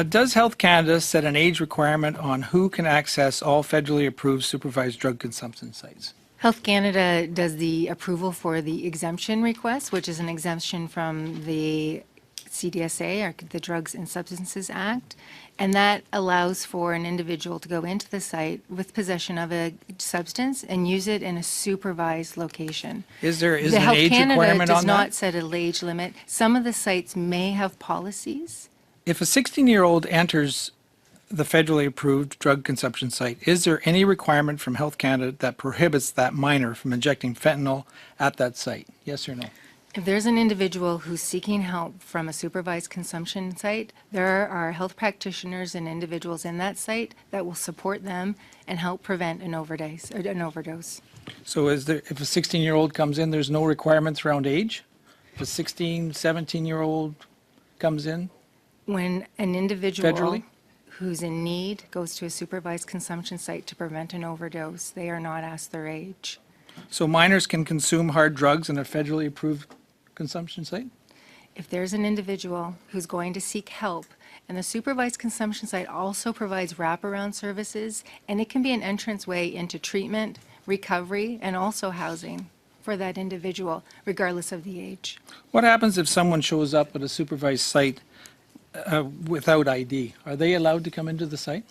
Does Health Canada set an age requirement on who can access all federally approved supervised drug consumption sites? Health Canada does the approval for the exemption request, which is an exemption from the CDSA, or the Drugs and Substances Act, and that allows for an individual to go into the site with possession of a substance and use it in a supervised location. Is there The an Health age Canada requirement does on not that? set an age limit. Some of the sites may have policies. If a 16-year-old enters the federally approved drug consumption site, is there any requirement from Health Canada that prohibits that minor from injecting fentanyl at that site? Yes or no? If there's an individual who's seeking help from a supervised consumption site, there are health practitioners and individuals in that site that will support them and help prevent an overdose. So if a 16-year-old comes in, there's no requirements around age? If a 16, 17-year-old comes in? When an individual Federally? who's in need goes to a supervised consumption site to prevent an overdose, they are not asked their age. So minors can consume hard drugs in a federally approved consumption site? If there's an individual who's going to seek help, and the supervised consumption site also provides wraparound services, and it can be an entranceway into treatment, recovery, and also housing for that individual, regardless of the age. What happens if someone shows up at a supervised site without ID? Are they allowed to come into the site?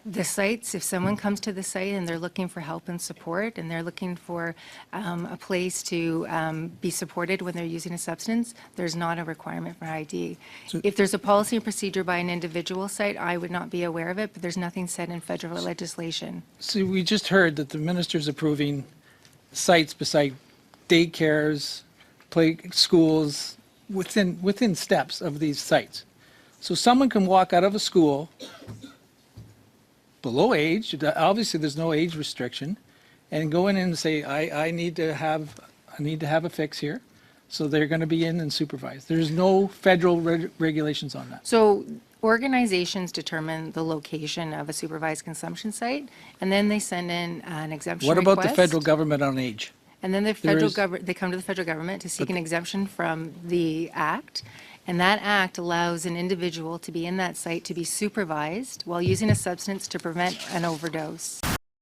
The sites, if someone comes to the site and they're looking for help and support, and they're looking for a place to be supported when they're using a substance, there's not a requirement for ID. If there's a policy and procedure by an individual site, I would not be aware of it, but there's nothing set in federal legislation. See, we just heard that the minister's approving sites beside daycares, play schools, within steps of these sites. So someone can walk out of a school below age, obviously there's no age restriction, and go in and say, I need to have a fix here. So they're going to be in and supervised. There's no federal regulations on that. So organizations determine the location of a supervised consumption site, and then they send in an exemption What about the request. federal government on age? And then the There federal is- government, they come to the federal government to seek But- an exemption from the act. And that act allows an individual to be in that site to be supervised while using a substance to prevent an overdose.